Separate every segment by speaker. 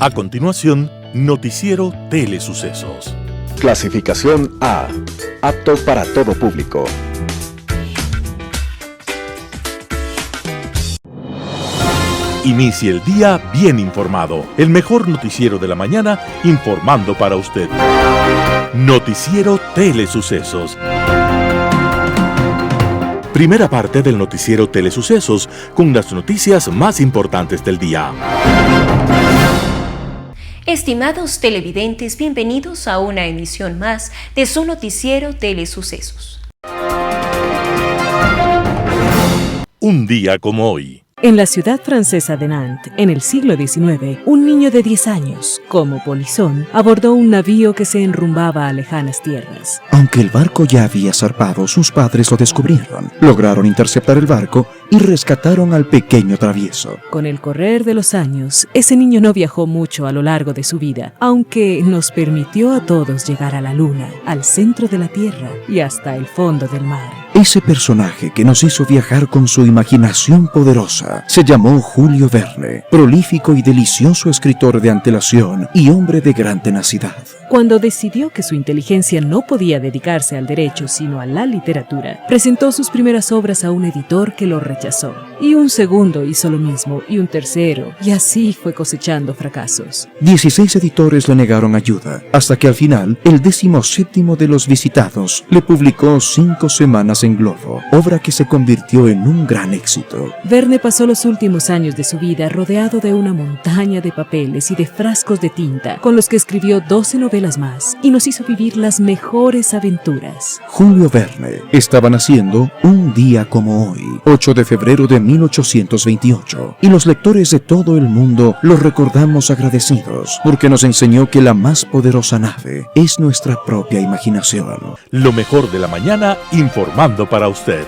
Speaker 1: A continuación, Noticiero Telesucesos.
Speaker 2: Clasificación A. Apto para todo público.
Speaker 1: Inicie el día bien informado. El mejor noticiero de la mañana informando para usted. Noticiero Telesucesos. Primera parte del noticiero Telesucesos con las noticias más importantes del día.
Speaker 3: Estimados televidentes, bienvenidos a una emisión más de su noticiero Telesucesos.
Speaker 1: Un día como hoy.
Speaker 4: En la ciudad francesa de Nantes, en el siglo XIX, un niño de 10 años, como polizón, abordó un navío que se enrumbaba a lejanas tierras.
Speaker 5: Aunque el barco ya había zarpado, sus padres lo descubrieron. Lograron interceptar el barco y rescataron al pequeño travieso.
Speaker 4: Con el correr de los años, ese niño no viajó mucho a lo largo de su vida, aunque nos permitió a todos llegar a la luna, al centro de la Tierra y hasta el fondo del mar.
Speaker 5: Ese personaje que nos hizo viajar con su imaginación poderosa se llamó Julio Verne, prolífico y delicioso escritor de antelación y hombre de gran tenacidad.
Speaker 4: Cuando decidió que su inteligencia no podía dedicarse al derecho sino a la literatura, presentó sus primeras obras a un editor que lo rechazó. Y un segundo hizo lo mismo, y un tercero, y así fue cosechando fracasos.
Speaker 5: 16 editores le negaron ayuda, hasta que al final, el 17º de los visitados le publicó 5 semanas en globo, obra que se convirtió en un gran éxito.
Speaker 4: Verne pasó los últimos años de su vida rodeado de una montaña de papeles y de frascos de tinta, con los que escribió 12 novelas más, y nos hizo vivir las mejores aventuras.
Speaker 5: Julio Verne estaba naciendo un día como hoy, 8 de febrero de 1828, y los lectores de todo el mundo lo recordamos agradecidos, porque nos enseñó que la más poderosa nave es nuestra propia imaginación.
Speaker 1: Lo mejor de la mañana informando para usted.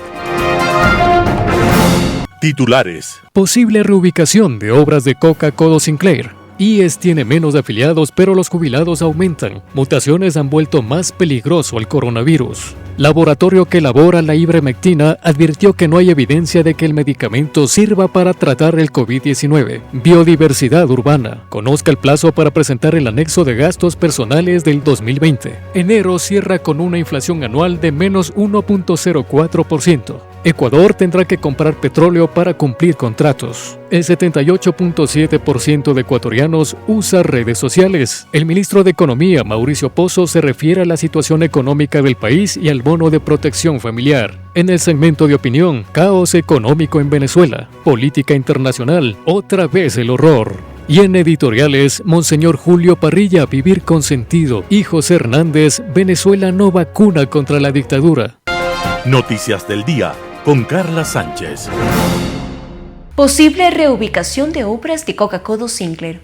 Speaker 1: Titulares.
Speaker 6: Posible reubicación de obras de Coca-Cola Sinclair. IES tiene menos afiliados, pero los jubilados aumentan. Mutaciones han vuelto más peligroso al coronavirus. Laboratorio que elabora la ivermectina advirtió que no hay evidencia de que el medicamento sirva para tratar el COVID-19. Biodiversidad urbana. Conozca el plazo para presentar el anexo de gastos personales del 2020. Enero cierra con una inflación anual de menos 1.04%. Ecuador tendrá que comprar petróleo para cumplir contratos. El 78.7% de ecuatorianos usa redes sociales. El ministro de Economía, Mauricio Pozo, se refiere a la situación económica del país y al bono de protección familiar. En el segmento de opinión, caos económico en Venezuela. Política internacional, otra vez el horror. Y en editoriales, Monseñor Julio Parrilla, Vivir con Sentido, y José Hernández, Venezuela no vacuna contra la dictadura.
Speaker 1: Noticias del día con Carla Sánchez.
Speaker 3: Posible reubicación de obras de Coca-Cola Sinclair.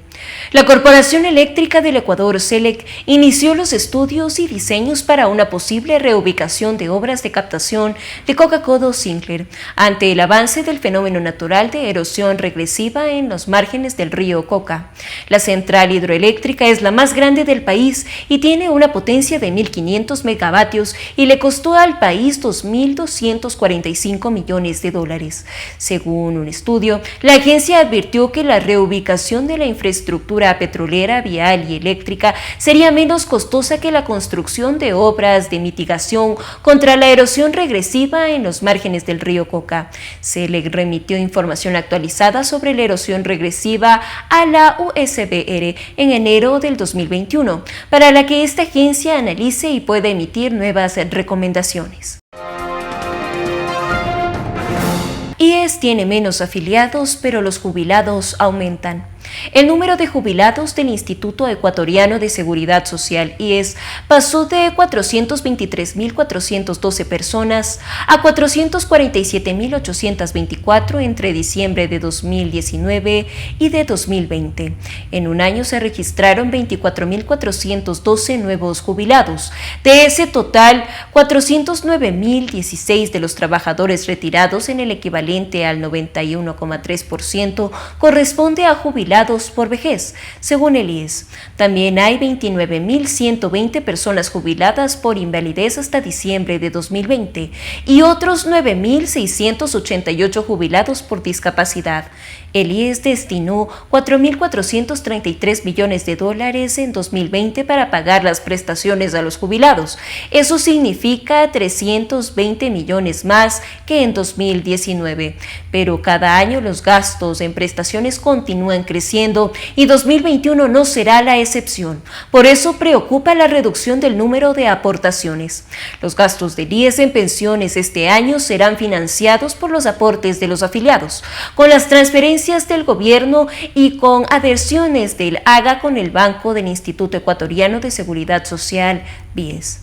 Speaker 3: La Corporación Eléctrica del Ecuador, CELEC, inició los estudios y diseños para una posible reubicación de obras de captación de Coca-Cola Sinclair ante el avance del fenómeno natural de erosión regresiva en los márgenes del río Coca. La central hidroeléctrica es la más grande del país y tiene una potencia de 1.500 megavatios y le costó al país $2.245 millones. Según un estudio, la agencia advirtió que la reubicación de la infraestructura petrolera, vial y eléctrica sería menos costosa que la construcción de obras de mitigación contra la erosión regresiva en los márgenes del río Coca. Se le remitió información actualizada sobre la erosión regresiva a la USBR en enero del 2021, para la que esta agencia analice y pueda emitir nuevas recomendaciones. IES tiene menos afiliados, pero los jubilados aumentan. El número de jubilados del Instituto Ecuatoriano de Seguridad Social, IES, pasó de 423.412 personas a 447.824 entre diciembre de 2019 y de 2020. En un año se registraron 24.412 nuevos jubilados. De ese total, 409.016 de los trabajadores retirados, en el equivalente al 91,3%, corresponde a jubilados jubilados por vejez, según el IES. También hay 29.120 personas jubiladas por invalidez hasta diciembre de 2020 y otros 9.688 jubilados por discapacidad. El IES destinó $4.433 millones en 2020 para pagar las prestaciones a los jubilados. Eso significa 320 millones más que en 2019. Pero cada año los gastos en prestaciones continúan creciendo y 2021 no será la excepción. Por eso preocupa la reducción del número de aportaciones. Los gastos del IES en pensiones este año serán financiados por los aportes de los afiliados, con las transferencias del gobierno y con adhesiones del AGA con el Banco del Instituto Ecuatoriano de Seguridad Social, BIES.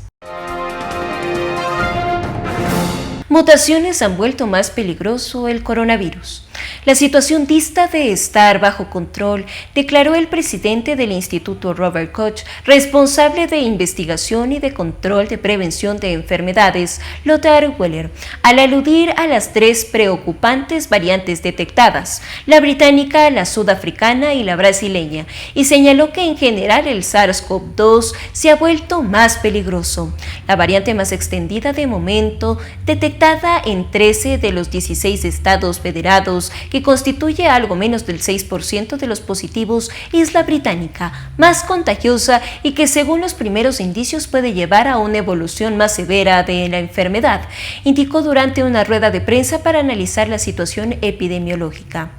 Speaker 3: Mutaciones han vuelto más peligroso el coronavirus. La situación dista de estar bajo control, declaró el presidente del Instituto Robert Koch, responsable de investigación y de control de prevención de enfermedades, Lothar Wieler, al aludir a las 3 preocupantes variantes detectadas, la británica, la sudafricana y la brasileña, y señaló que en general el SARS-CoV-2 se ha vuelto más peligroso. La variante más extendida de momento, detectada en 13 de los 16 estados federados, que constituye algo menos del 6% de los positivos, es la británica, más contagiosa y que según los primeros indicios puede llevar a una evolución más severa de la enfermedad, indicó durante una rueda de prensa para analizar la situación epidemiológica.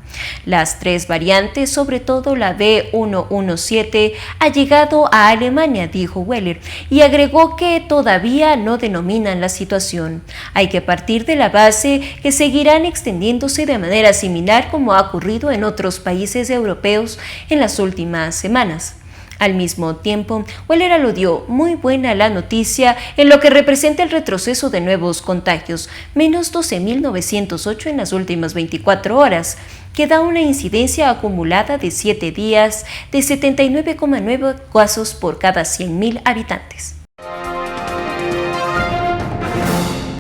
Speaker 3: Las 3 variantes, sobre todo la B117, ha llegado a Alemania, dijo Wieler, y agregó que todavía no denominan la situación. Hay que partir de la base que seguirán extendiéndose de manera similar como ha ocurrido en otros países europeos en las últimas semanas. Al mismo tiempo, Wieler aludió muy buena la noticia en lo que representa el retroceso de nuevos contagios, menos 12.908 en las últimas 24 horas, que da una incidencia acumulada de 7 días de 79,9 casos por cada 100.000 habitantes.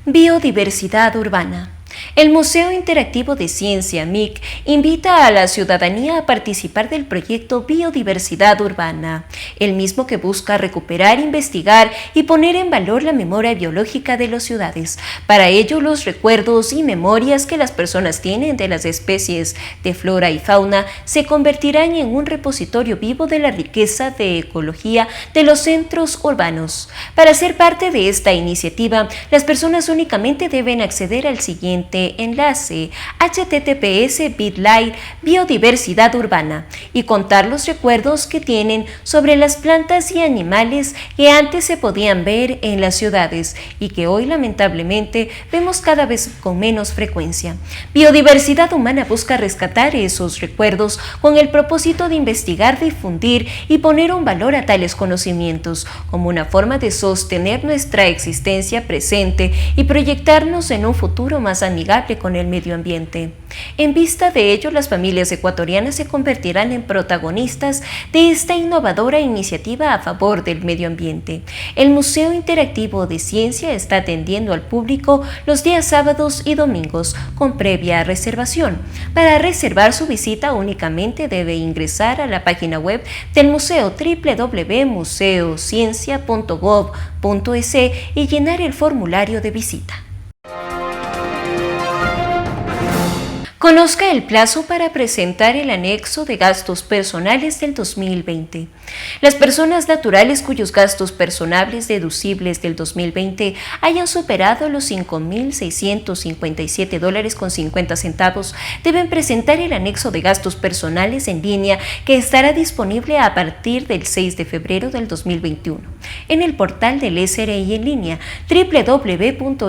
Speaker 3: Biodiversidad urbana. El Museo Interactivo de Ciencia, MIC, invita a la ciudadanía a participar del proyecto Biodiversidad Urbana, el mismo que busca recuperar, investigar y poner en valor la memoria biológica de las ciudades. Para ello, los recuerdos y memorias que las personas tienen de las especies de flora y fauna se convertirán en un repositorio vivo de la riqueza de ecología de los centros urbanos. Para ser parte de esta iniciativa, las personas únicamente deben acceder al siguiente enlace: https://bit.ly biodiversidad urbana y contar los recuerdos que tienen sobre las plantas y animales que antes se podían ver en las ciudades y que hoy lamentablemente vemos cada vez con menos frecuencia. Biodiversidad Humana busca rescatar esos recuerdos con el propósito de investigar, difundir y poner un valor a tales conocimientos como una forma de sostener nuestra existencia presente y proyectarnos en un futuro más amigable con el medio ambiente. En vista de ello, las familias ecuatorianas se convertirán en protagonistas de esta innovadora iniciativa a favor del medio ambiente. El Museo Interactivo de Ciencia está atendiendo al público los días sábados y domingos con previa reservación. Para reservar su visita únicamente debe ingresar a la página web del museo www.museociencia.gov.es y llenar el formulario de visita. Conozca el plazo para presentar el anexo de gastos personales del 2020. Las personas naturales cuyos gastos personales deducibles del 2020 hayan superado los $5.657.50 deben presentar el anexo de gastos personales en línea que estará disponible a partir del 6 de febrero del 2021 en el portal del SRI en línea www.sri.gov.es.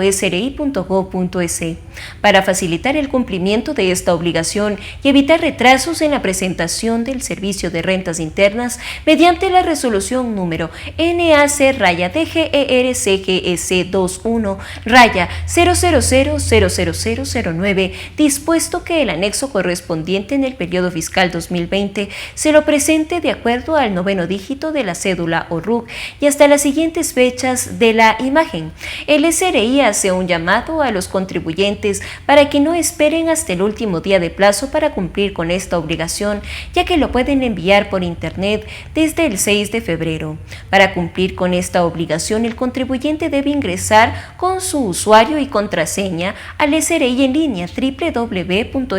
Speaker 3: Para facilitar el cumplimiento de esta obligación y evitar retrasos en la presentación del Servicio de Rentas Internas mediante la resolución número NAC-DGERCGS21-0000009, dispuesto que el anexo correspondiente en el periodo fiscal 2020 se lo presente de acuerdo al 9º dígito de la cédula o RUC y hasta las siguientes fechas de la imagen. El SRI hace un llamado a los contribuyentes para que no esperen hasta el último día de plazo para cumplir con esta obligación, ya que lo pueden enviar por internet desde el 6 de febrero. Para cumplir con esta obligación, el contribuyente debe ingresar con su usuario y contraseña al SRI en línea www.sri.gov.es,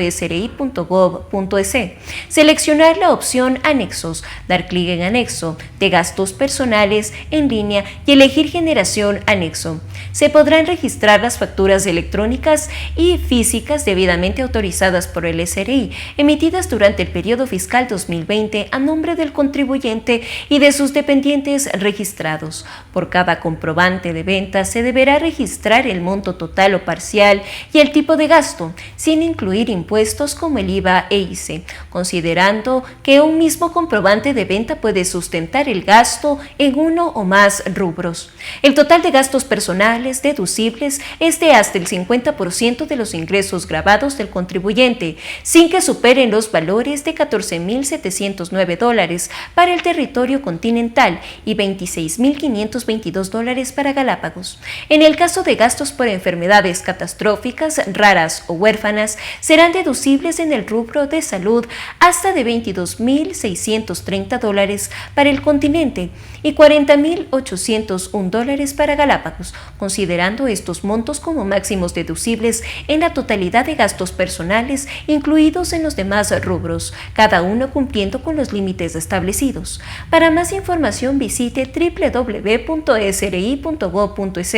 Speaker 3: seleccionar la opción Anexos, dar clic en Anexo de gastos personales en línea y elegir Generación Anexo. Se podrán registrar las facturas electrónicas y físicas debidamente autorizadas por el SRI, emitidas durante el periodo fiscal 2020 a nombre del contribuyente y de sus dependientes registrados. Por cada comprobante de venta se deberá registrar el monto total o parcial y el tipo de gasto, sin incluir impuestos como el IVA e ICE, considerando que un mismo comprobante de venta puede sustentar el gasto en uno o más rubros. El total de gastos personales deducibles es de hasta el 50% de los ingresos grabados del contribuyente, sin que superen los valores de $14.709 para el territorio continental y $26.522 para Galápagos. En el caso de gastos por enfermedades catastróficas, raras o huérfanas, serán deducibles en el rubro de salud hasta de $22.630 para el continente y $40.801 para Galápagos, considerando estos montos como máximos deducibles en la totalidad de gastos personales incluidos en los demás rubros, cada uno cumpliendo con los límites establecidos. Para más información visite www.sri.gov.es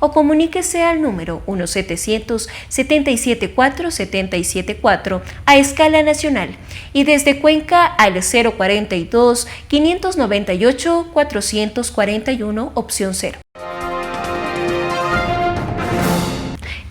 Speaker 3: o comuníquese al número 1-700-774-774 a escala nacional y desde Cuenca al 042-598-441 opción 0.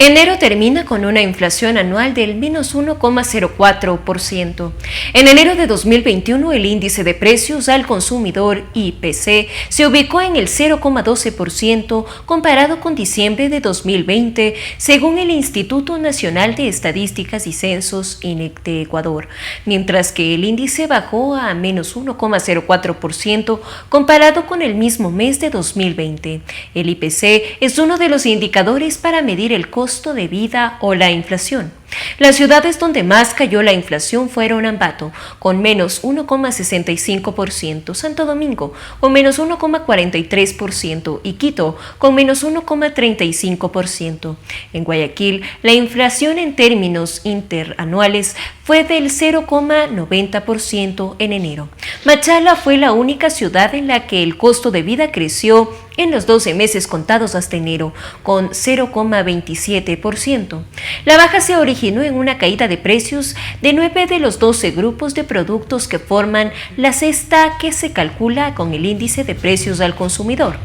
Speaker 3: Enero termina con una inflación anual del menos 1,04%. En enero de 2021, el índice de precios al consumidor IPC se ubicó en el 0,12% comparado con diciembre de 2020, según el Instituto Nacional de Estadísticas y Censos INEC de Ecuador, mientras que el índice bajó a menos 1,04% comparado con el mismo mes de 2020. El IPC es uno de los indicadores para medir el costo de vida o la inflación. Las ciudades donde más cayó la inflación fueron Ambato, con menos 1,65%, Santo Domingo, con menos 1,43% y Quito, con menos 1,35%. En Guayaquil, la inflación en términos interanuales fue del 0,90% en enero. Machala fue la única ciudad en la que el costo de vida creció en los 12 meses contados hasta enero, con 0,27%. La baja se originó en una caída de precios de 9 de los 12 grupos de productos que forman la cesta que se calcula con el índice de precios al consumidor.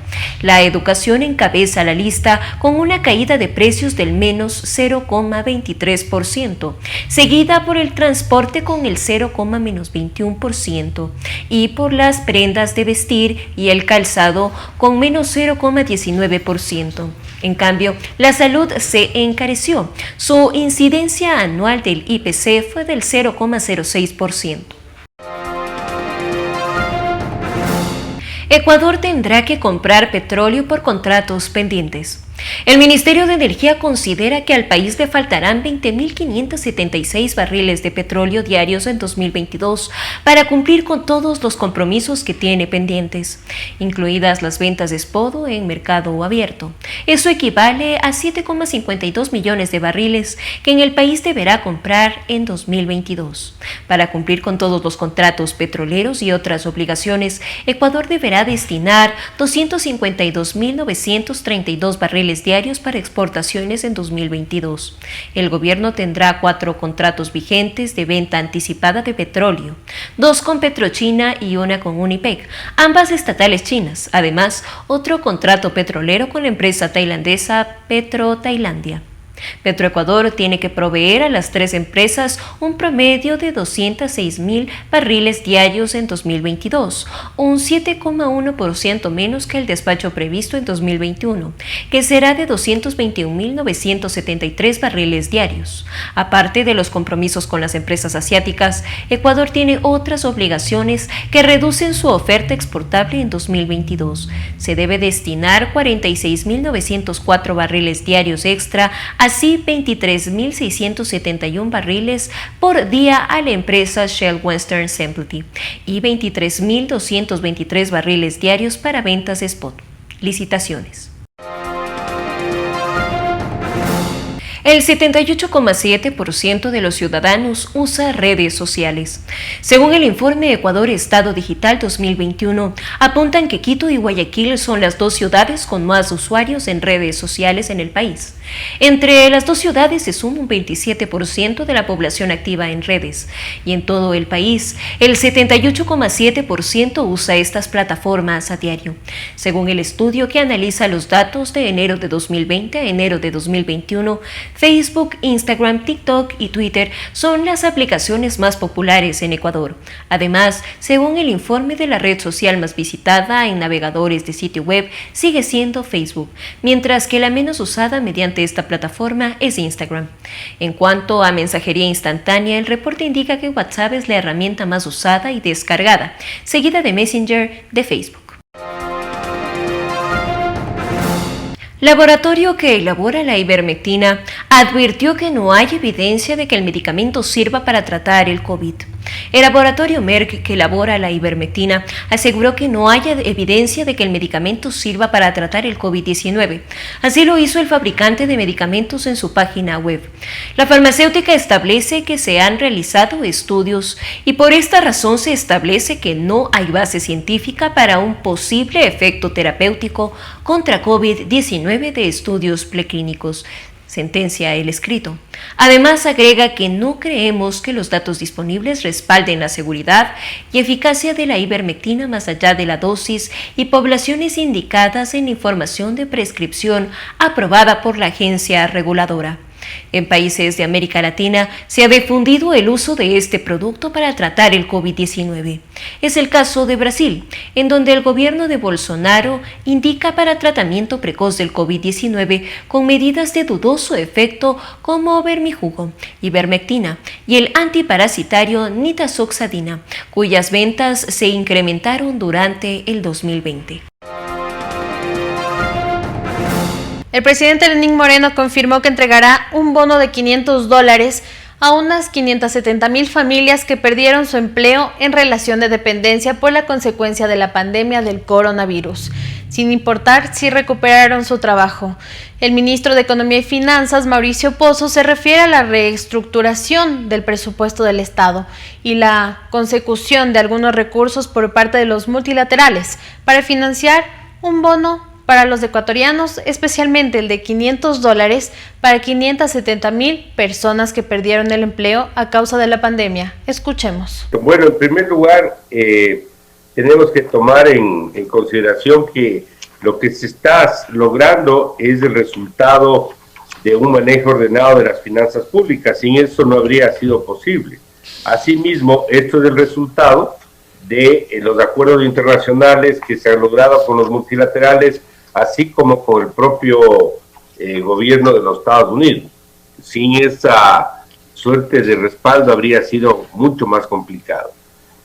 Speaker 3: La educación encabeza la lista con una caída de precios del menos 0,23%, seguida por el transporte con el 0,21% y por las prendas de vestir y el calzado con menos 0,19%. En cambio, la salud se encareció. Su incidencia anual del IPC fue del 0,06%. Ecuador tendrá que comprar petróleo por contratos pendientes. El Ministerio de Energía considera que al país le faltarán 20.576 barriles de petróleo diarios en 2022 para cumplir con todos los compromisos que tiene pendientes, incluidas las ventas de spot en mercado abierto. Eso equivale a 7,52 millones de barriles que en el país deberá comprar en 2022. Para cumplir con todos los contratos petroleros y otras obligaciones, Ecuador deberá destinar 252.932 barriles diarios para exportaciones en 2022. El gobierno tendrá 4 contratos vigentes de venta anticipada de petróleo, 2 con Petrochina y 1 con Unipec, ambas estatales chinas. Además, otro contrato petrolero con la empresa tailandesa PetroTailandia. Petroecuador tiene que proveer a las 3 empresas un promedio de 206.000 barriles diarios en 2022, un 7,1% menos que el despacho previsto en 2021, que será de 221.973 barriles diarios. Aparte de los compromisos con las empresas asiáticas, Ecuador tiene otras obligaciones que reducen su oferta exportable en 2022. Se debe destinar 46.904 barriles diarios extra a así 23.671 barriles por día a la empresa Shell Western Sempleton y 23.223 barriles diarios para ventas spot. Licitaciones. El 78,7% de los ciudadanos usa redes sociales. Según el informe Ecuador Estado Digital 2021, apuntan que Quito y Guayaquil son las dos ciudades con más usuarios en redes sociales en el país. Entre las dos ciudades se suma un 27% de la población activa en redes, y en todo el país, el 78,7% usa estas plataformas a diario. Según el estudio que analiza los datos de enero de 2020 a enero de 2021, Facebook, Instagram, TikTok y Twitter son las aplicaciones más populares en Ecuador. Además, según el informe de la red social más visitada en navegadores de sitio web, sigue siendo Facebook, mientras que la menos usada mediante esta plataforma es Instagram. En cuanto a mensajería instantánea, el reporte indica que WhatsApp es la herramienta más usada y descargada, seguida de Messenger de Facebook. Laboratorio que elabora la ivermectina advirtió que no hay evidencia de que el medicamento sirva para tratar el COVID. El laboratorio Merck, que elabora la ivermectina, aseguró que no hay evidencia de que el medicamento sirva para tratar el COVID-19. Así lo hizo el fabricante de medicamentos en su página web. La farmacéutica establece que se han realizado estudios y por esta razón se establece que no hay base científica para un posible efecto terapéutico contra COVID-19 de estudios preclínicos. Sentencia el escrito. Además, agrega que no creemos que los datos disponibles respalden la seguridad y eficacia de la ivermectina más allá de la dosis y poblaciones indicadas en información de prescripción aprobada por la agencia reguladora. En países de América Latina se ha difundido el uso de este producto para tratar el COVID-19. Es el caso de Brasil, en donde el gobierno de Bolsonaro indica para tratamiento precoz del COVID-19 con medidas de dudoso efecto como vermijugo, ivermectina y el antiparasitario nitazoxanida, cuyas ventas se incrementaron durante el 2020.
Speaker 7: El presidente Lenín Moreno confirmó que entregará un bono de $500 a unas 570,000 familias que perdieron su empleo en relación de dependencia por la consecuencia de la pandemia del coronavirus, sin importar si recuperaron su trabajo. El ministro de Economía y Finanzas, Mauricio Pozo, se refiere a la reestructuración del presupuesto del Estado y la consecución de algunos recursos por parte de los multilaterales para financiar un bono para los ecuatorianos, especialmente el de $500 para 570,000 personas que perdieron el empleo a causa de la pandemia. Escuchemos.
Speaker 8: Bueno, en primer lugar, tenemos que tomar en consideración que lo que se está logrando es el resultado de un manejo ordenado de las finanzas públicas. Sin eso no habría sido posible. Asimismo, esto es el resultado de los acuerdos internacionales que se han logrado con los multilaterales, así como con el propio gobierno de los Estados Unidos. Sin esa suerte de respaldo habría sido mucho más complicado.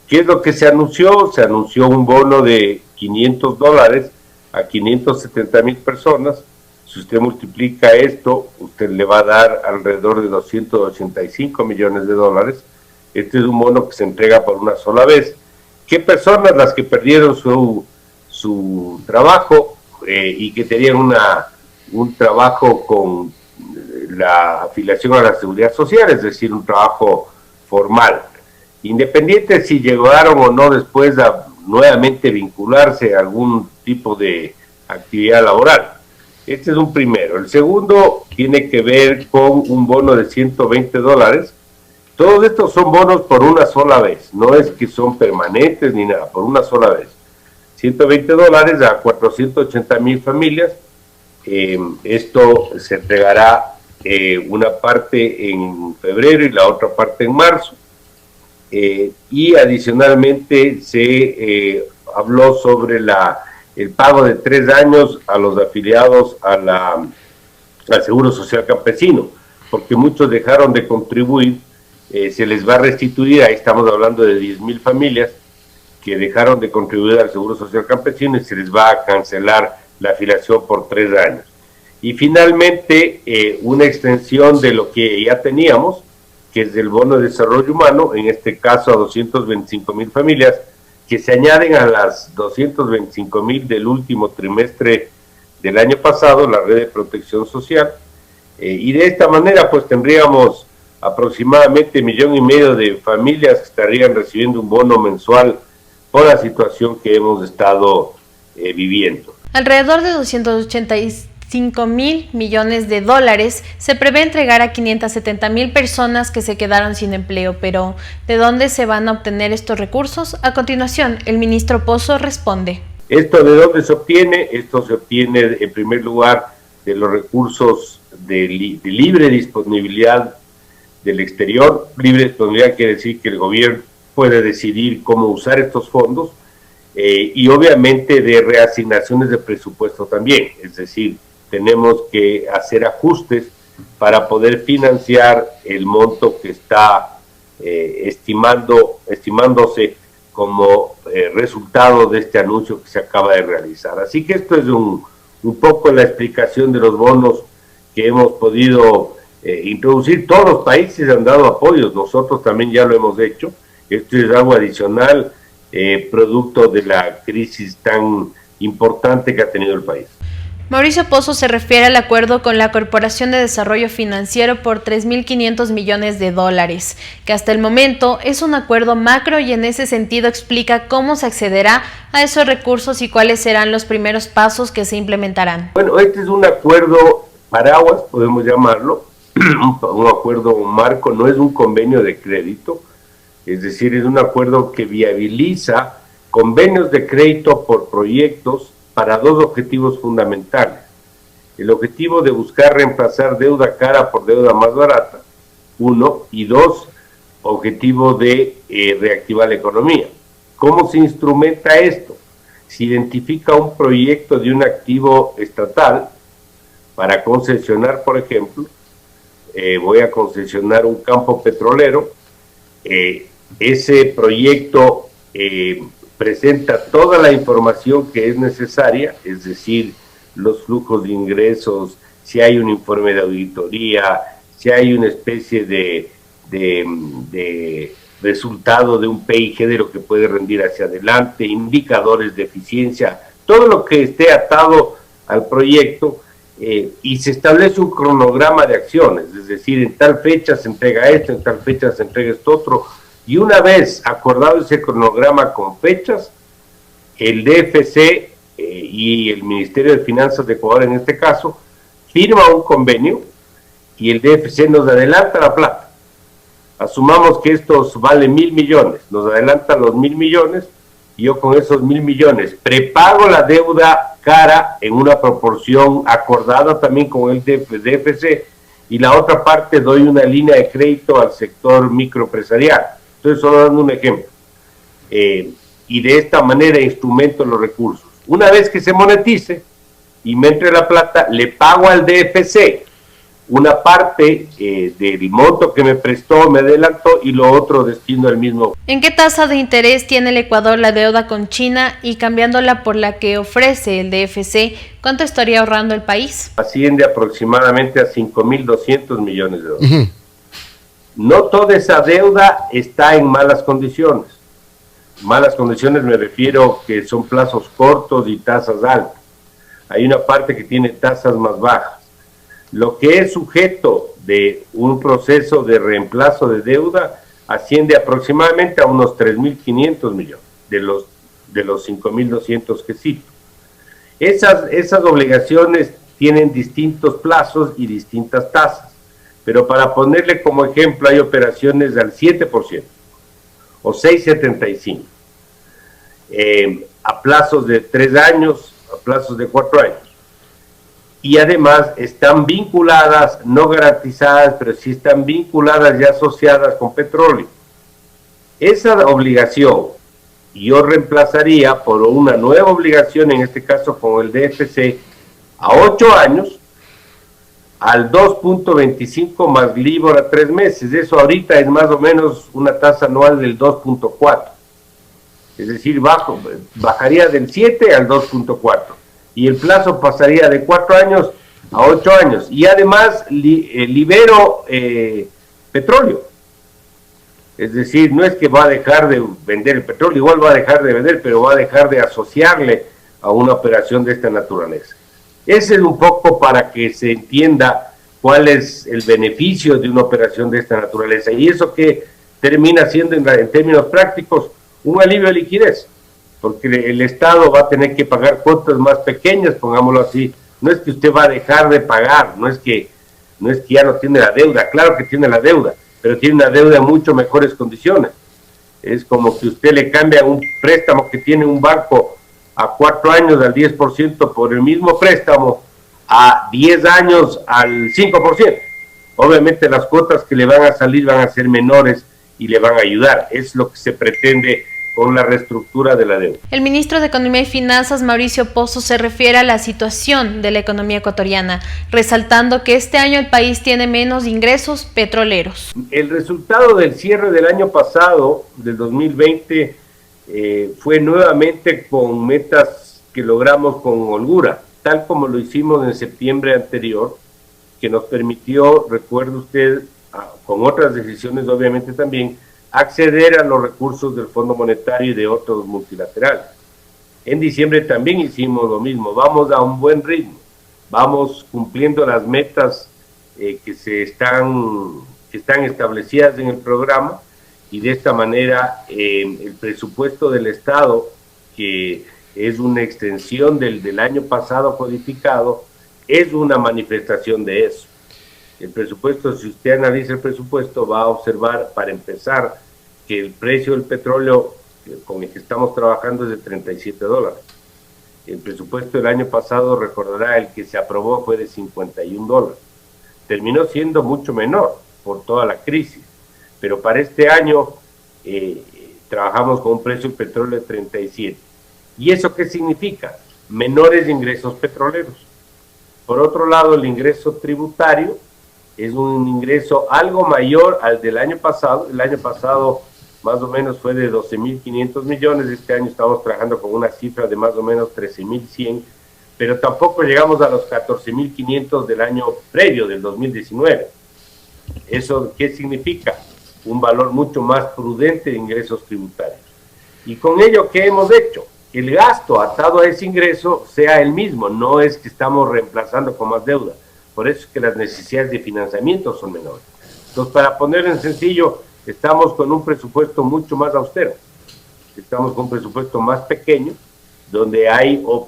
Speaker 8: ¿Qué es lo que se anunció? Se anunció un bono de $500 a 570,000 personas. Si usted multiplica esto, usted le va a dar alrededor de $285 millones. Este es un bono que se entrega por una sola vez. ¿Qué personas? Las que perdieron su trabajo y que tenían un trabajo con la afiliación a la seguridad social, es decir, un trabajo formal. Independiente si llegaron o no después a nuevamente vincularse a algún tipo de actividad laboral. Este es un primero. El segundo tiene que ver con un bono de $120. Todos estos son bonos por una sola vez, no es que son permanentes ni nada, por una sola vez. $120 a 480,000 familias. Esto se entregará una parte en febrero y la otra parte en marzo. Y adicionalmente se habló sobre el pago de 3 años a los afiliados al Seguro Social Campesino, porque muchos dejaron de contribuir. Se les va a restituir, ahí estamos hablando de 10,000 familias que dejaron de contribuir al Seguro Social Campesino y se les va a cancelar la afiliación por 3 años. Y finalmente, una extensión de lo que ya teníamos, que es del bono de desarrollo humano, en este caso a 225,000 familias, que se añaden a las 225,000 del último trimestre del año pasado, la red de protección social, y de esta manera pues tendríamos aproximadamente 1,5 millones de familias que estarían recibiendo un bono mensual por la situación que hemos estado viviendo.
Speaker 7: Alrededor de 285,000 millones de dólares se prevé entregar a 570,000 personas que se quedaron sin empleo, pero ¿de dónde se van a obtener estos recursos? A continuación, el ministro Pozo responde.
Speaker 8: ¿Esto de dónde se obtiene? Esto se obtiene en primer lugar de los recursos de libre disponibilidad del exterior. Libre disponibilidad quiere decir que el gobierno puede decidir cómo usar estos fondos, y obviamente de reasignaciones de presupuesto también, es decir, tenemos que hacer ajustes para poder financiar el monto que está estimándose como resultado de este anuncio que se acaba de realizar. Así que esto es un poco la explicación de los bonos que hemos podido introducir. Todos los países han dado apoyos, nosotros también ya lo hemos hecho. Esto es algo adicional, producto de la crisis tan importante que ha tenido el país.
Speaker 7: Mauricio Pozo se refiere al acuerdo con la Corporación de Desarrollo Financiero por 3.500 millones de dólares, que hasta el momento es un acuerdo macro y en ese sentido explica cómo se accederá a esos recursos y cuáles serán los primeros pasos que se implementarán.
Speaker 8: Bueno, este es un acuerdo paraguas, podemos llamarlo, un acuerdo marco, no es un convenio de crédito, es decir, es un acuerdo que viabiliza convenios de crédito por proyectos para dos objetivos fundamentales. El objetivo de buscar reemplazar deuda cara por deuda más barata, uno, y dos, objetivo de reactivar la economía. ¿Cómo se instrumenta esto? Se identifica un proyecto de un activo estatal para concesionar, por ejemplo, voy a concesionar un campo petrolero, ese proyecto presenta toda la información que es necesaria, es decir, los flujos de ingresos, si hay un informe de auditoría, si hay una especie de resultado de un PIG de lo que puede rendir hacia adelante, indicadores de eficiencia, todo lo que esté atado al proyecto, y se establece un cronograma de acciones, es decir, en tal fecha se entrega esto, en tal fecha se entrega esto otro, y una vez acordado ese cronograma con fechas, el DFC y el Ministerio de Finanzas de Ecuador en este caso, firma un convenio y el DFC nos adelanta la plata. Asumamos que estos valen 1,000 millones, nos adelantan los 1,000 millones, y yo con esos 1,000 millones prepago la deuda cara en una proporción acordada también con el DFC, y la otra parte doy una línea de crédito al sector microempresarial. Estoy solo dando un ejemplo. Y de esta manera instrumento los recursos. Una vez que se monetice y me entre la plata, le pago al DFC una parte del monto que me prestó, me adelantó, y lo otro destino al mismo.
Speaker 7: ¿En qué tasa de interés tiene el Ecuador la deuda con China y cambiándola por la que ofrece el DFC, cuánto estaría ahorrando el país?
Speaker 8: Asciende aproximadamente a 5.200 millones de dólares. No toda esa deuda está en malas condiciones. Malas condiciones me refiero que son plazos cortos y tasas altas. Hay una parte que tiene tasas más bajas. Lo que es sujeto de un proceso de reemplazo de deuda asciende aproximadamente a unos 3.500 millones de los 5.200 que cito. Esas obligaciones tienen distintos plazos y distintas tasas, pero para ponerle como ejemplo hay operaciones al 7% o 6.75%, a plazos de 3 años, a plazos de 4 años. Y además están vinculadas, no garantizadas, pero sí están vinculadas y asociadas con petróleo. Esa obligación yo reemplazaría por una nueva obligación, en este caso con el DFC, a 8 años, al 2.25 más LIBOR a 3 meses. Eso ahorita es más o menos una tasa anual del 2.4. Es decir, bajaría del 7 al 2.4. Y el plazo pasaría de 4 años a 8 años. Y además libero petróleo. Es decir, no es que va a dejar de vender el petróleo, igual va a dejar de vender, pero va a dejar de asociarle a una operación de esta naturaleza. Ese es un poco para que se entienda cuál es el beneficio de una operación de esta naturaleza. Y eso que termina siendo, en términos prácticos, un alivio de liquidez, porque el Estado va a tener que pagar cuotas más pequeñas, pongámoslo así. No es que usted va a dejar de pagar, no es que ya no tiene la deuda, claro que tiene la deuda, pero tiene una deuda en mucho mejores condiciones. Es como que usted le cambia un préstamo que tiene un banco a 4 años al 10% por el mismo préstamo a 10 años al 5%. Obviamente las cuotas que le van a salir van a ser menores y le van a ayudar. Es lo que se pretende con la reestructura de la deuda.
Speaker 7: El ministro de Economía y Finanzas, Mauricio Pozo, se refiere a la situación de la economía ecuatoriana, resaltando que este año el país tiene menos ingresos petroleros.
Speaker 8: El resultado del cierre del año pasado, del 2020, fue nuevamente con metas que logramos con holgura, tal como lo hicimos en septiembre anterior, que nos permitió, recuerde usted, con otras decisiones obviamente también, acceder a los recursos del Fondo Monetario y de otros multilaterales. En diciembre también hicimos lo mismo, vamos a un buen ritmo, vamos cumpliendo las metas que están establecidas en el programa, y de esta manera el presupuesto del Estado, que es una extensión del año pasado codificado, es una manifestación de eso. El presupuesto, si usted analiza el presupuesto, va a observar, para empezar, que el precio del petróleo con el que estamos trabajando es de $37. El presupuesto del año pasado, recordará, el que se aprobó fue de $51. Terminó siendo mucho menor por toda la crisis, pero para este año trabajamos con un precio del petróleo de 37. ¿Y eso qué significa? Menores ingresos petroleros. Por otro lado, el ingreso tributario es un ingreso algo mayor al del año pasado. El año pasado más o menos fue de 12.500 millones, este año estamos trabajando con una cifra de más o menos 13.100, pero tampoco llegamos a los 14.500 del año previo, del 2019. ¿Eso qué significa? Un valor mucho más prudente de ingresos tributarios. Y con ello, ¿qué hemos hecho? El gasto atado a ese ingreso sea el mismo, no es que estamos reemplazando con más deuda. Por eso es que las necesidades de financiamiento son menores. Entonces, para ponerlo en sencillo, estamos con un presupuesto mucho más austero. Estamos con un presupuesto más pequeño, donde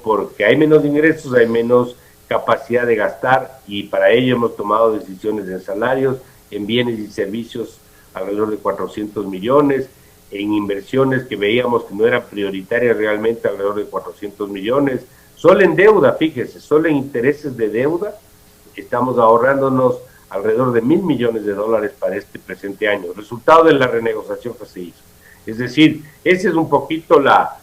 Speaker 8: porque hay menos ingresos, hay menos capacidad de gastar, y para ello hemos tomado decisiones en salarios, en bienes y servicios alrededor de 400 millones, en inversiones que veíamos que no eran prioritarias realmente alrededor de 400 millones, solo en deuda, fíjese, solo en intereses de deuda, estamos ahorrándonos alrededor de $1.000 millones para este presente año, resultado de la renegociación que se hizo. Es decir, esa es un poquito la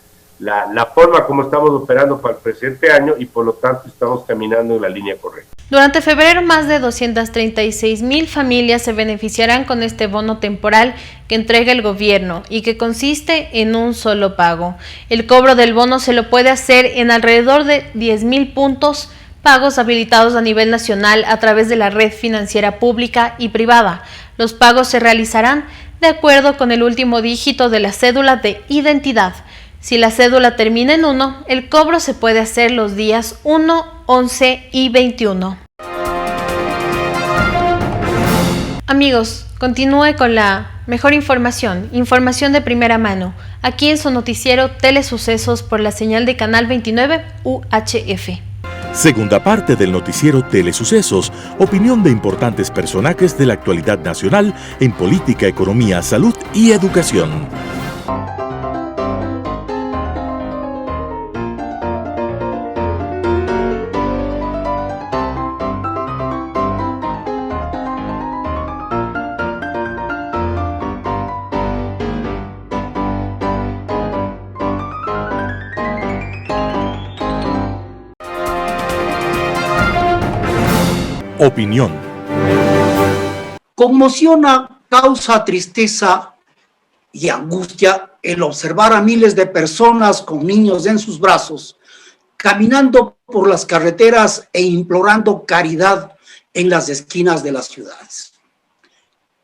Speaker 8: forma como estamos operando para el presente año, y por lo tanto estamos caminando en la línea correcta.
Speaker 7: Durante febrero, más de 236.000 familias se beneficiarán con este bono temporal que entrega el gobierno y que consiste en un solo pago. El cobro del bono se lo puede hacer en alrededor de 10.000 puntos pagos habilitados a nivel nacional a través de la red financiera pública y privada. Los pagos se realizarán de acuerdo con el último dígito de la cédula de identidad. Si la cédula termina en 1, el cobro se puede hacer los días 1, 11 y 21. Amigos, continúe con la mejor información de primera mano, aquí en su noticiero Telesucesos por la señal de Canal 29 UHF.
Speaker 1: Segunda parte del noticiero Telesucesos, opinión de importantes personajes de la actualidad nacional en política, economía, salud y educación. Opinión.
Speaker 9: Conmociona, causa tristeza y angustia el observar a miles de personas con niños en sus brazos caminando por las carreteras e implorando caridad en las esquinas de las ciudades.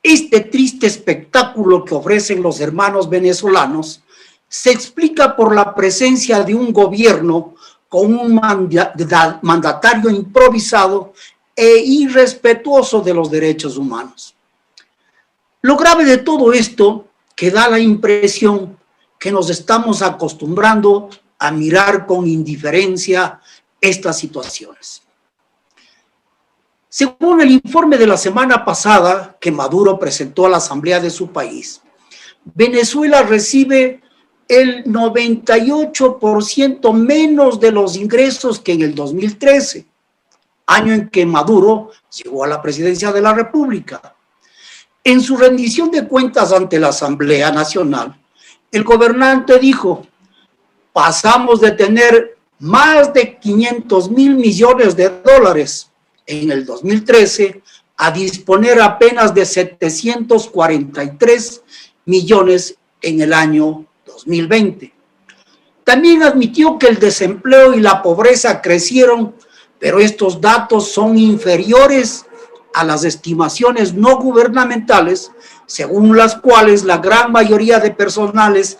Speaker 9: Este triste espectáculo que ofrecen los hermanos venezolanos se explica por la presencia de un gobierno con un mandatario improvisado e irrespetuoso de los derechos humanos. Lo grave de todo esto, que da la impresión que nos estamos acostumbrando a mirar con indiferencia estas situaciones. Según el informe de la semana pasada que Maduro presentó a la Asamblea de su país, Venezuela recibe el 98% menos de los ingresos que en el 2013, año en que Maduro llegó a la presidencia de la República. En su rendición de cuentas ante la Asamblea Nacional, el gobernante dijo: pasamos de tener más de 500.000 millones de dólares en el 2013 a disponer apenas de 743 millones en el año 2020. También admitió que el desempleo y la pobreza crecieron, pero estos datos son inferiores a las estimaciones no gubernamentales, según las cuales la gran mayoría de personas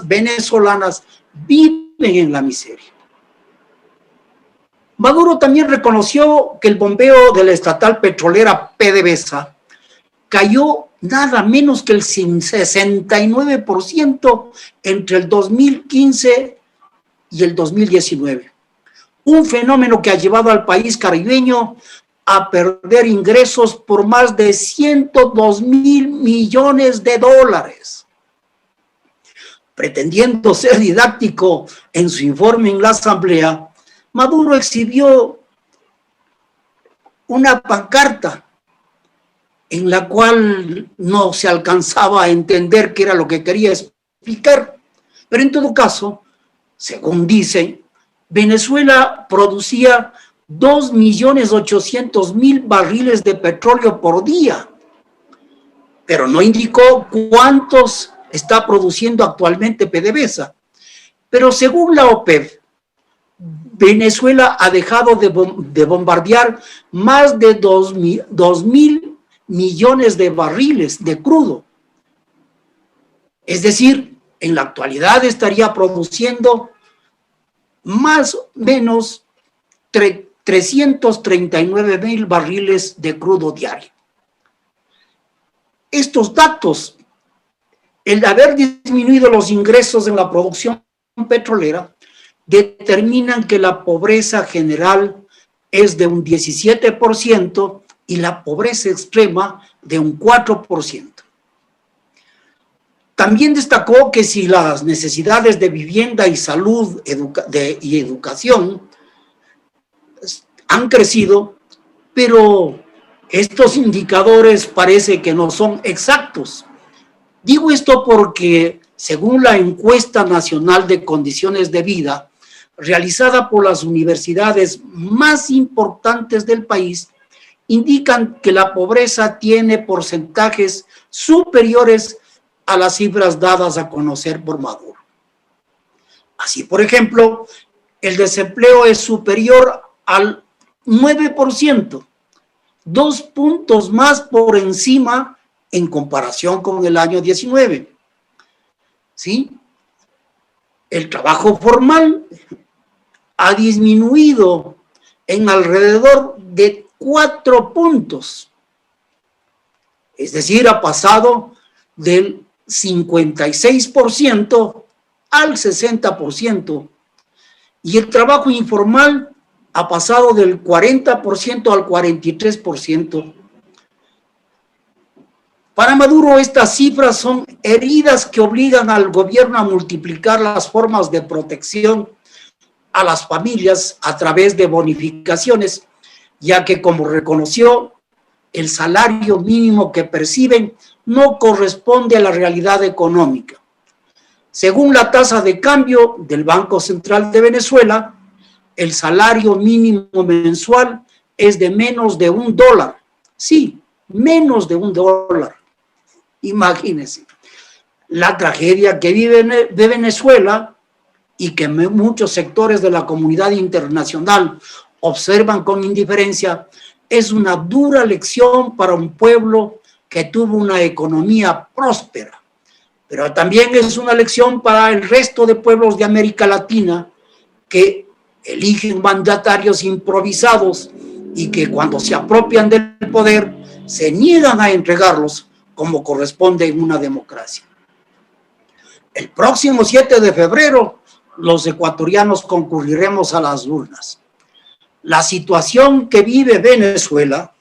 Speaker 9: venezolanas viven en la miseria. Maduro también reconoció que el bombeo de la estatal petrolera PDVSA cayó nada menos que el 69% entre el 2015 y el 2019. Un fenómeno que ha llevado al país caribeño a perder ingresos por más de 102.000 millones de dólares. Pretendiendo ser didáctico en su informe en la Asamblea, Maduro exhibió una pancarta en la cual no se alcanzaba a entender qué era lo que quería explicar. Pero en todo caso, según dice, Venezuela producía 2.800.000 barriles de petróleo por día, pero no indicó cuántos está produciendo actualmente PDVSA. Pero según la OPEP, Venezuela ha dejado de bombardear más de 2.000 millones de barriles de crudo. Es decir, en la actualidad estaría produciendo más o menos 339.000 barriles de crudo diario. Estos datos, el haber disminuido los ingresos en la producción petrolera, determinan que la pobreza general es de un 17% y la pobreza extrema de un 4%. También destacó que si las necesidades de vivienda y salud y educación han crecido, pero estos indicadores parece que no son exactos. Digo esto porque, según la encuesta nacional de condiciones de vida, realizada por las universidades más importantes del país, indican que la pobreza tiene porcentajes superiores a las cifras dadas a conocer por Maduro. Así, por ejemplo, el desempleo es superior al 9%, 2 puntos más por encima en comparación con el año 19. ¿Sí? El trabajo formal ha disminuido en alrededor de 4 puntos. Es decir, ha pasado del 56% al 60%. Y el trabajo informal ha pasado del 40% al 43%. Para Maduro, estas cifras son heridas que obligan al gobierno a multiplicar las formas de protección a las familias a través de bonificaciones, ya que, como reconoció, el salario mínimo que perciben no corresponde a la realidad económica. Según la tasa de cambio del Banco Central de Venezuela, el salario mínimo mensual es de menos de $1. Sí, menos de $1. Imagínense la tragedia que vive de Venezuela y que muchos sectores de la comunidad internacional observan con indiferencia, es una dura lección para un pueblo que tuvo una economía próspera, pero también es una lección para el resto de pueblos de América Latina que eligen mandatarios improvisados y que cuando se apropian del poder se niegan a entregarlos como corresponde en una democracia. El próximo 7 de febrero los ecuatorianos concurriremos a las urnas. La situación que vive Venezuela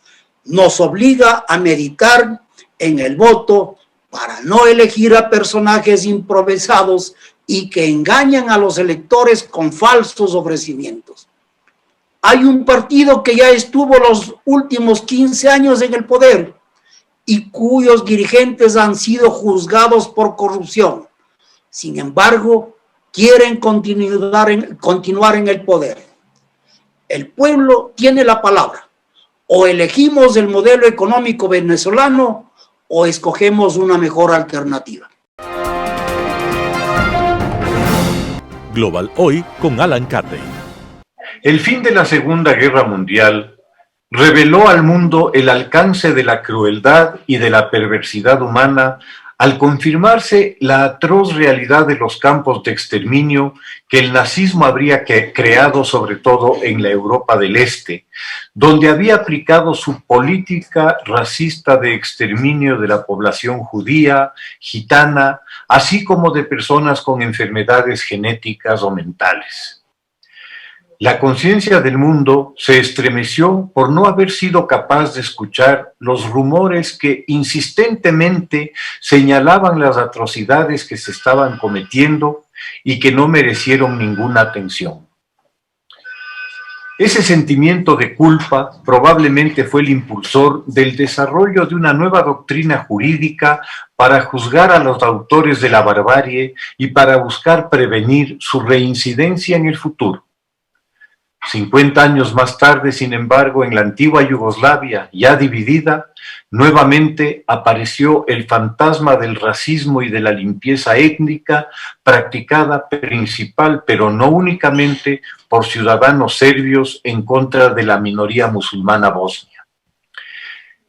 Speaker 9: nos obliga a meditar en el voto para no elegir a personajes improvisados y que engañan a los electores con falsos ofrecimientos. Hay un partido que ya estuvo los últimos 15 años en el poder y cuyos dirigentes han sido juzgados por corrupción. Sin embargo, quieren continuar en el poder. El pueblo tiene la palabra. O elegimos el modelo económico venezolano o escogemos una mejor alternativa.
Speaker 1: Global Hoy con Alan Carney.
Speaker 10: El fin de la Segunda Guerra Mundial reveló al mundo el alcance de la crueldad y de la perversidad humana al confirmarse la atroz realidad de los campos de exterminio que el nazismo habría creado sobre todo en la Europa del Este, donde había aplicado su política racista de exterminio de la población judía, gitana, así como de personas con enfermedades genéticas o mentales. La conciencia del mundo se estremeció por no haber sido capaz de escuchar los rumores que insistentemente señalaban las atrocidades que se estaban cometiendo y que no merecieron ninguna atención. Ese sentimiento de culpa probablemente fue el impulsor del desarrollo de una nueva doctrina jurídica para juzgar a los autores de la barbarie y para buscar prevenir su reincidencia en el futuro. 50 años más tarde, sin embargo, en la antigua Yugoslavia, ya dividida, nuevamente apareció el fantasma del racismo y de la limpieza étnica practicada principal, pero no únicamente, por ciudadanos serbios en contra de la minoría musulmana bosnia.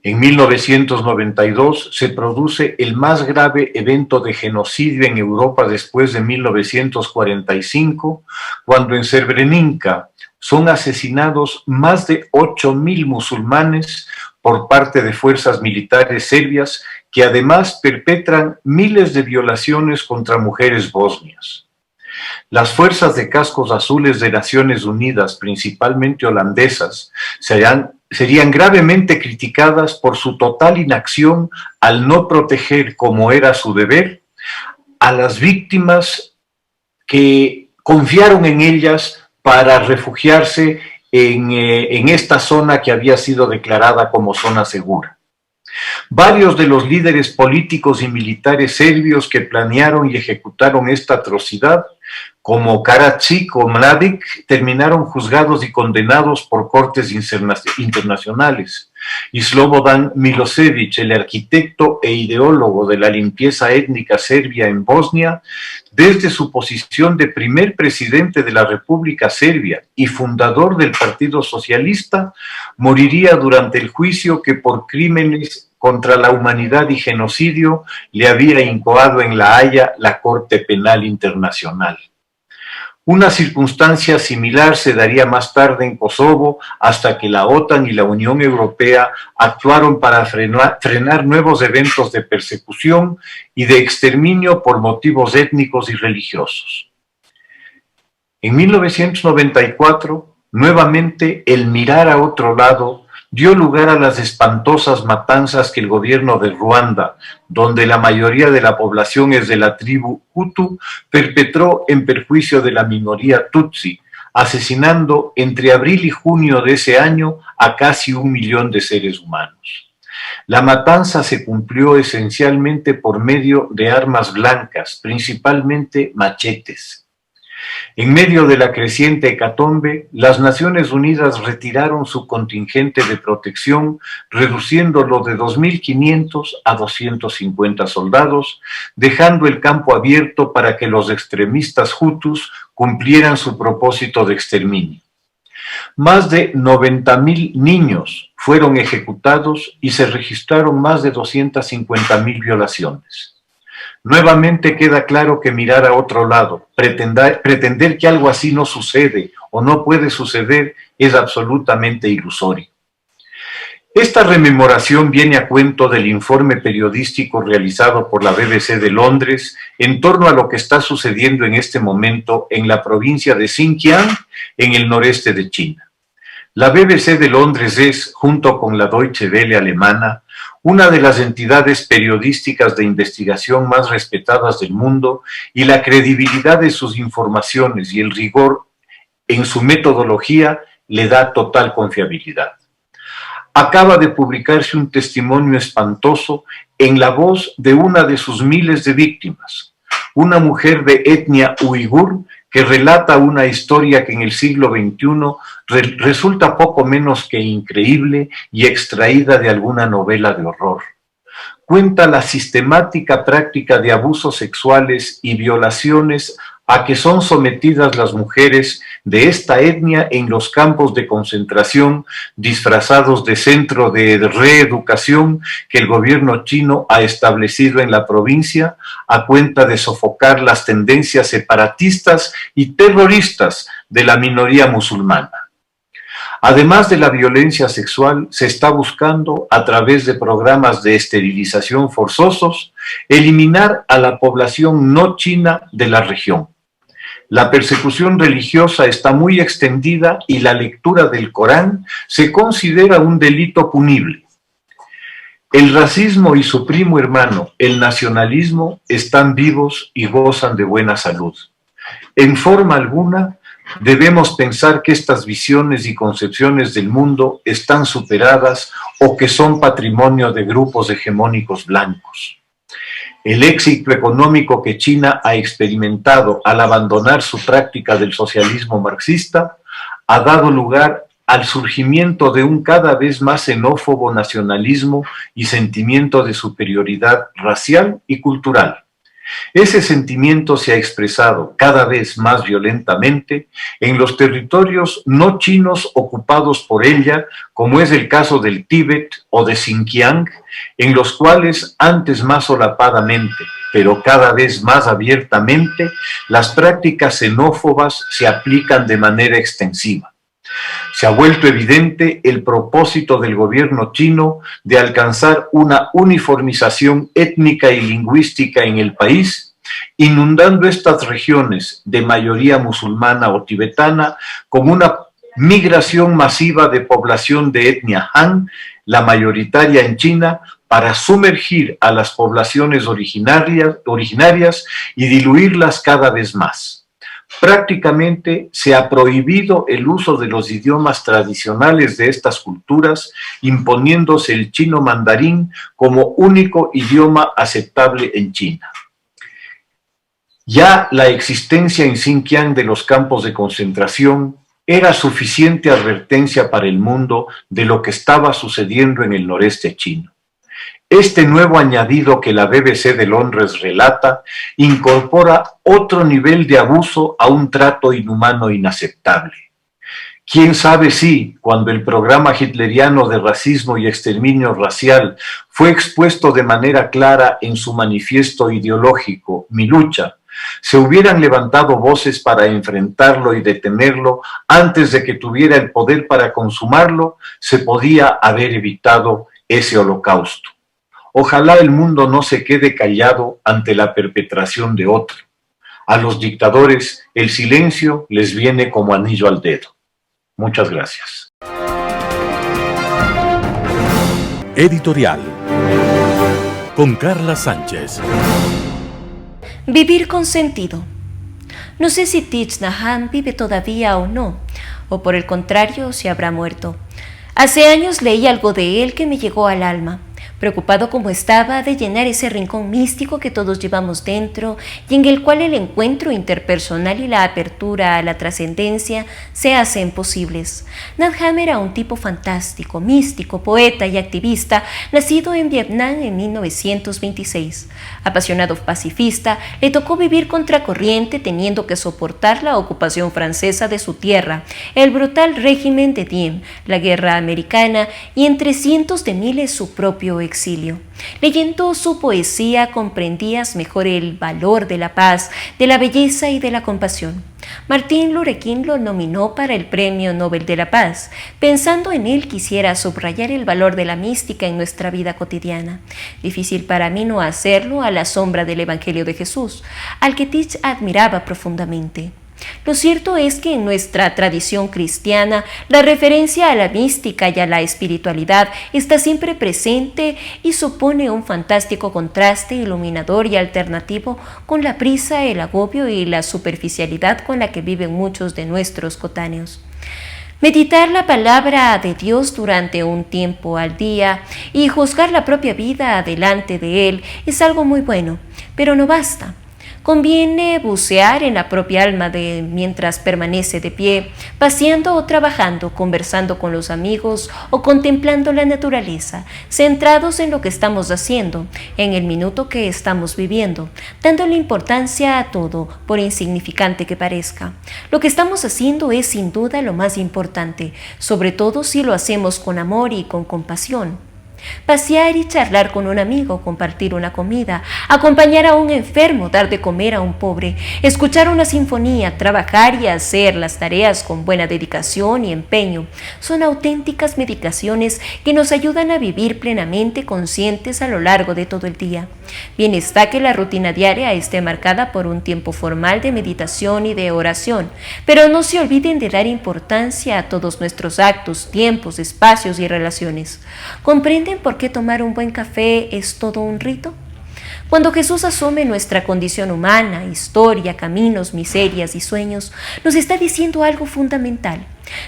Speaker 10: En 1992 se produce el más grave evento de genocidio en Europa después de 1945, cuando en Srebrenica son asesinados más de 8.000 musulmanes por parte de fuerzas militares serbias que además perpetran miles de violaciones contra mujeres bosnias. Las fuerzas de cascos azules de Naciones Unidas, principalmente holandesas, serían gravemente criticadas por su total inacción al no proteger, como era su deber, a las víctimas que confiaron en ellas para refugiarse en esta zona que había sido declarada como zona segura. Varios de los líderes políticos y militares serbios que planearon y ejecutaron esta atrocidad, como Karadzic o Mladic, terminaron juzgados y condenados por cortes internacionales. Y Slobodan Milosevic, el arquitecto e ideólogo de la limpieza étnica serbia en Bosnia, desde su posición de primer presidente de la República Serbia y fundador del Partido Socialista, moriría durante el juicio que por crímenes contra la humanidad y genocidio le había incoado en La Haya la Corte Penal Internacional. Una circunstancia similar se daría más tarde en Kosovo, hasta que la OTAN y la Unión Europea actuaron para frenar nuevos eventos de persecución y de exterminio por motivos étnicos y religiosos. En 1994, nuevamente, el mirar a otro lado dio lugar a las espantosas matanzas que el gobierno de Ruanda, donde la mayoría de la población es de la tribu Hutu, perpetró en perjuicio de la minoría Tutsi, asesinando entre abril y junio de ese año a casi 1 millón de seres humanos. La matanza se cumplió esencialmente por medio de armas blancas, principalmente machetes. En medio de la creciente hecatombe, las Naciones Unidas retiraron su contingente de protección, reduciéndolo de 2.500 a 250 soldados, dejando el campo abierto para que los extremistas hutus cumplieran su propósito de exterminio. Más de 90.000 niños fueron ejecutados y se registraron más de 250.000 violaciones. Nuevamente queda claro que mirar a otro lado, pretender que algo así no sucede o no puede suceder es absolutamente ilusorio. Esta rememoración viene a cuento del informe periodístico realizado por la BBC de Londres en torno a lo que está sucediendo en este momento en la provincia de Xinjiang, en el noreste de China. La BBC de Londres es, junto con la Deutsche Welle alemana, una de las entidades periodísticas de investigación más respetadas del mundo, y la credibilidad de sus informaciones y el rigor en su metodología le da total confiabilidad. Acaba de publicarse un testimonio espantoso en la voz de una de sus miles de víctimas, una mujer de etnia uigur que relata una historia que en el siglo XXI resulta poco menos que increíble y extraída de alguna novela de horror. Cuenta la sistemática práctica de abusos sexuales y violaciones a que son sometidas las mujeres de esta etnia en los campos de concentración disfrazados de centro de reeducación que el gobierno chino ha establecido en la provincia a cuenta de sofocar las tendencias separatistas y terroristas de la minoría musulmana. Además de la violencia sexual, se está buscando, a través de programas de esterilización forzosos, eliminar a la población no china de la región. La persecución religiosa está muy extendida y la lectura del Corán se considera un delito punible. El racismo y su primo hermano, el nacionalismo, están vivos y gozan de buena salud. En forma alguna, debemos pensar que estas visiones y concepciones del mundo están superadas o que son patrimonio de grupos hegemónicos blancos. El éxito económico que China ha experimentado al abandonar su práctica del socialismo marxista ha dado lugar al surgimiento de un cada vez más xenófobo nacionalismo y sentimiento de superioridad racial y cultural. Ese sentimiento se ha expresado cada vez más violentamente en los territorios no chinos ocupados por ella, como es el caso del Tíbet o de Xinjiang, en los cuales antes más solapadamente, pero cada vez más abiertamente, las prácticas xenófobas se aplican de manera extensiva. Se ha vuelto evidente el propósito del gobierno chino de alcanzar una uniformización étnica y lingüística en el país, inundando estas regiones de mayoría musulmana o tibetana con una migración masiva de población de etnia Han, la mayoritaria en China, para sumergir a las poblaciones originarias y diluirlas cada vez más. Prácticamente se ha prohibido el uso de los idiomas tradicionales de estas culturas, imponiéndose el chino mandarín como único idioma aceptable en China. Ya la existencia en Xinjiang de los campos de concentración era suficiente advertencia para el mundo de lo que estaba sucediendo en el noreste chino. Este nuevo añadido que la BBC de Londres relata incorpora otro nivel de abuso a un trato inhumano e inaceptable. ¿Quién sabe si, cuando el programa hitleriano de racismo y exterminio racial fue expuesto de manera clara en su manifiesto ideológico, Mi lucha, se hubieran levantado voces para enfrentarlo y detenerlo antes de que tuviera el poder para consumarlo, se podía haber evitado ese holocausto? Ojalá el mundo no se quede callado ante la perpetración de otro. A los dictadores el silencio les viene como anillo al dedo. Muchas gracias.
Speaker 1: Editorial con Carla Sánchez.
Speaker 3: Vivir con sentido. No sé si Thich Nhat Hanh vive todavía o no, o por el contrario, si habrá muerto. Hace años leí algo de él que me llegó al alma. preocupado como estaba de llenar ese rincón místico que todos llevamos dentro y en el cual el encuentro interpersonal y la apertura a la trascendencia se hacen posibles. Nhat Hanh era un tipo fantástico, místico, poeta y activista, nacido en Vietnam en 1926. Apasionado pacifista, le tocó vivir contracorriente teniendo que soportar la ocupación francesa de su tierra, el brutal régimen de Diem, la guerra americana y entre cientos de miles su propio exilio. Leyendo su poesía comprendías mejor el valor de la paz, de la belleza y de la compasión. Martin Luther King lo nominó para el Premio Nobel de la Paz. Pensando en él, quisiera subrayar el valor de la mística en nuestra vida cotidiana. Difícil para mí no hacerlo a la sombra del Evangelio de Jesús, al que Teach admiraba profundamente. Lo cierto es que en nuestra tradición cristiana la referencia a la mística y a la espiritualidad está siempre presente y supone un fantástico contraste iluminador y alternativo con la prisa, el agobio y la superficialidad con la que viven muchos de nuestros cotáneos. Meditar la palabra de Dios durante un tiempo al día y juzgar la propia vida delante de Él es algo muy bueno, pero no basta. Conviene bucear en la propia alma mientras permanece de pie, paseando o trabajando, conversando con los amigos o contemplando la naturaleza, centrados en lo que estamos haciendo, en el minuto que estamos viviendo, dándole importancia a todo, por insignificante que parezca. Lo que estamos haciendo es sin duda lo más importante, sobre todo si lo hacemos con amor y con compasión. Pasear y charlar con un amigo, compartir una comida, acompañar a un enfermo, dar de comer a un pobre, escuchar una sinfonía, trabajar y hacer las tareas con buena dedicación y empeño, son auténticas meditaciones que nos ayudan a vivir plenamente conscientes a lo largo de todo el día. Bien está que la rutina diaria esté marcada por un tiempo formal de meditación y de oración, pero no se olviden de dar importancia a todos nuestros actos, tiempos, espacios y relaciones. ¿Comprenden por qué tomar un buen café es todo un rito? Cuando Jesús asume nuestra condición humana, historia, caminos, miserias y sueños, nos está diciendo algo fundamental.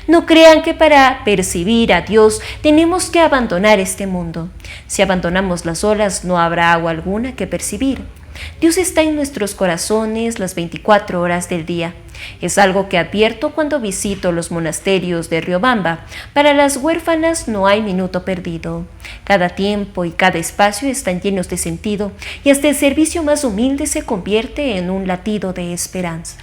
Speaker 3: No crean que para percibir a Dios tenemos que abandonar este mundo. Si abandonamos las olas, no habrá agua alguna que percibir. Dios está en nuestros corazones las 24 horas del día. Es algo que advierto cuando visito los monasterios de Riobamba. Para las huérfanas no hay minuto perdido. Cada tiempo y cada espacio están llenos de sentido y hasta el servicio más humilde se convierte en un latido de esperanza.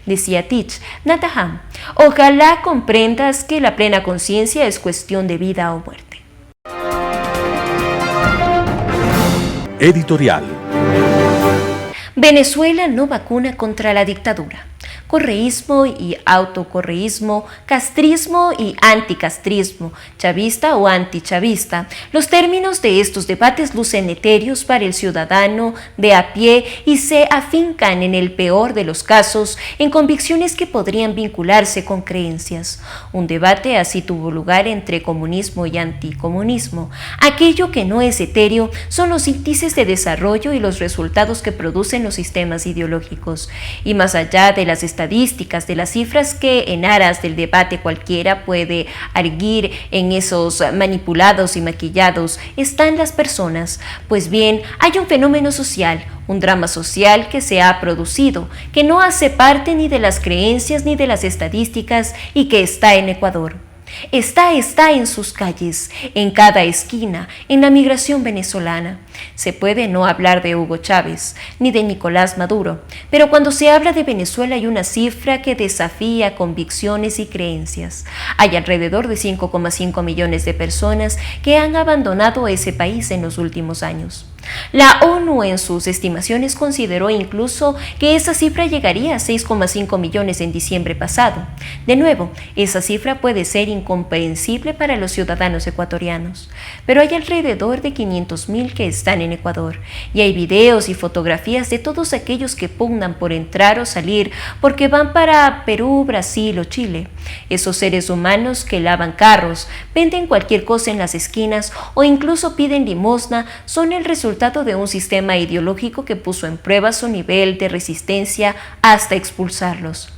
Speaker 3: Decía Thich Nhat Hanh, ojalá comprendas que la plena conciencia es cuestión de vida o muerte.
Speaker 1: Editorial.
Speaker 3: Venezuela no vacuna contra la dictadura. Correísmo y autocorreísmo, castrismo y anticastrismo, chavista o antichavista. Los términos de estos debates lucen etéreos para el ciudadano de a pie y se afincan en el peor de los casos en convicciones que podrían vincularse con creencias. Un debate así tuvo lugar entre comunismo y anticomunismo. Aquello que no es etéreo son los índices de desarrollo y los resultados que producen los sistemas ideológicos. Y más allá de las estadísticas, de las cifras que en aras del debate cualquiera puede arguir en esos manipulados y maquillados, están las personas. Pues bien, hay un fenómeno social, un drama social que se ha producido, que no hace parte ni de las creencias ni de las estadísticas y que está en Ecuador. Está en sus calles, en cada esquina, en la migración venezolana. Se puede no hablar de Hugo Chávez, ni de Nicolás Maduro, pero cuando se habla de Venezuela hay una cifra que desafía convicciones y creencias. Hay alrededor de 5,5 millones de personas que han abandonado ese país en los últimos años. La ONU en sus estimaciones consideró incluso que esa cifra llegaría a 6,5 millones en diciembre pasado. De nuevo, esa cifra puede ser incomprensible para los ciudadanos ecuatorianos, pero hay alrededor de 500,000 que están en Ecuador, y hay videos y fotografías de todos aquellos que pugnan por entrar o salir porque van para Perú, Brasil o Chile. Esos seres humanos que lavan carros, venden cualquier cosa en las esquinas o incluso piden limosna son el resultado de un sistema ideológico que puso en prueba su nivel de resistencia hasta expulsarlos.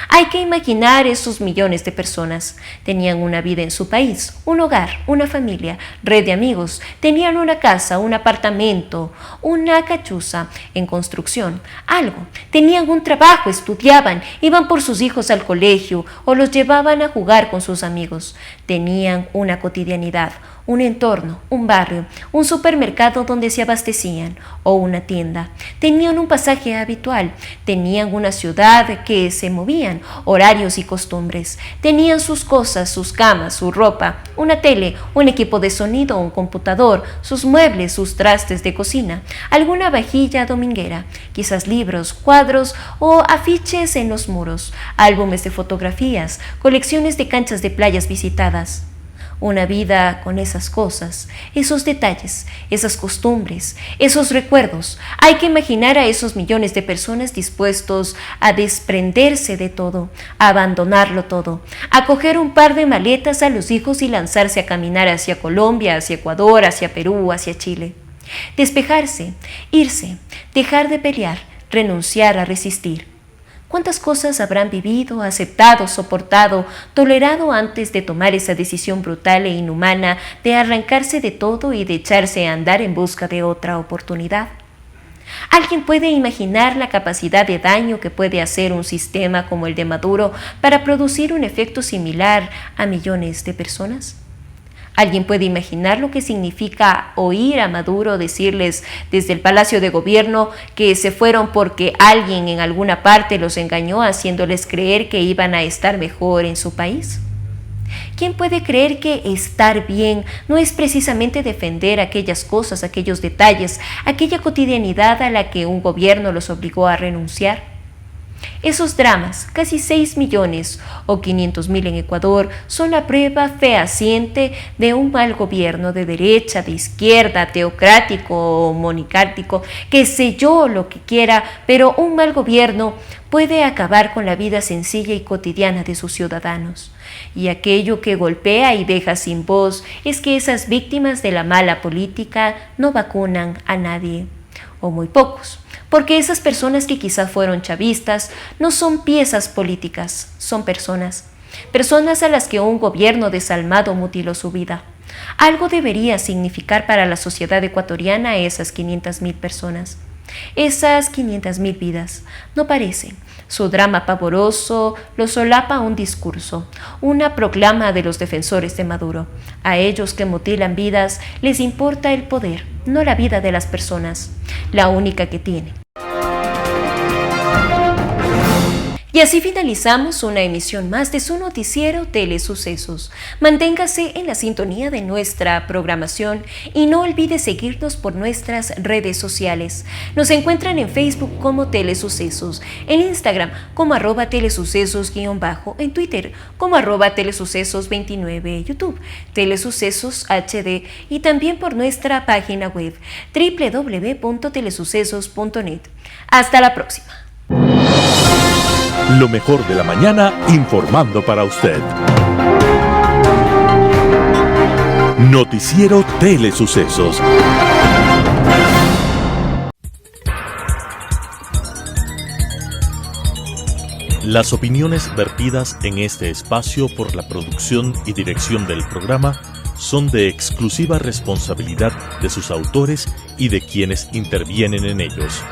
Speaker 3: Hay que imaginar esos millones de personas. Tenían una vida en su país, un hogar, una familia, red de amigos, tenían una casa, un apartamento, una cachuza en construcción, algo. Tenían un trabajo, estudiaban, iban por sus hijos al colegio o los llevaban a jugar con sus amigos. Tenían una cotidianidad, un entorno, un barrio, un supermercado donde se abastecían o una tienda. Tenían un pasaje habitual, tenían una ciudad que se movían, horarios y costumbres. Tenían sus cosas, sus camas, su ropa, una tele, un equipo de sonido, un computador, sus muebles, sus trastes de cocina, alguna vajilla dominguera, quizás libros, cuadros o afiches en los muros, álbumes de fotografías, colecciones de canchas de playas visitadas. Una vida con esas cosas, esos detalles, esas costumbres, esos recuerdos. Hay que imaginar a esos millones de personas dispuestos a desprenderse de todo, a abandonarlo todo, a coger un par de maletas a los hijos y lanzarse a caminar hacia Colombia, hacia Ecuador, hacia Perú, hacia Chile. Despejarse, irse, dejar de pelear, renunciar a resistir. ¿Cuántas cosas habrán vivido, aceptado, soportado, tolerado antes de tomar esa decisión brutal e inhumana de arrancarse de todo y de echarse a andar en busca de otra oportunidad? ¿Alguien puede imaginar la capacidad de daño que puede hacer un sistema como el de Maduro para producir un efecto similar a millones de personas? ¿Alguien puede imaginar lo que significa oír a Maduro decirles desde el Palacio de Gobierno que se fueron porque alguien en alguna parte los engañó haciéndoles creer que iban a estar mejor en su país? ¿Quién puede creer que estar bien no es precisamente defender aquellas cosas, aquellos detalles, aquella cotidianidad a la que un gobierno los obligó a renunciar? Esos dramas, casi 6 millones o 500.000 en Ecuador, son la prueba fehaciente de un mal gobierno de derecha, de izquierda, teocrático o monicártico, que sé yo lo que quiera, pero un mal gobierno puede acabar con la vida sencilla y cotidiana de sus ciudadanos. Y aquello que golpea y deja sin voz es que esas víctimas de la mala política no vacunan a nadie, o muy pocos. Porque esas personas que quizás fueron chavistas no son piezas políticas, son personas. Personas a las que un gobierno desalmado mutiló su vida. Algo debería significar para la sociedad ecuatoriana esas 500.000 personas. Esas 500.000 vidas. No parece. Su drama pavoroso lo solapa un discurso, una proclama de los defensores de Maduro. A ellos que mutilan vidas les importa el poder, no la vida de las personas, la única que tienen. Y así finalizamos una emisión más de su noticiero Telesucesos. Manténgase en la sintonía de nuestra programación y no olvide seguirnos por nuestras redes sociales. Nos encuentran en Facebook como Telesucesos, en Instagram como @telesucesos_, en Twitter como @telesucesos29, YouTube Telesucesos HD y también por nuestra página web www.telesucesos.net. Hasta la próxima.
Speaker 1: Lo mejor de la mañana informando para usted. Noticiero Telesucesos. Las opiniones vertidas en este espacio por la producción y dirección del programa son de exclusiva responsabilidad de sus autores y de quienes intervienen en ellos.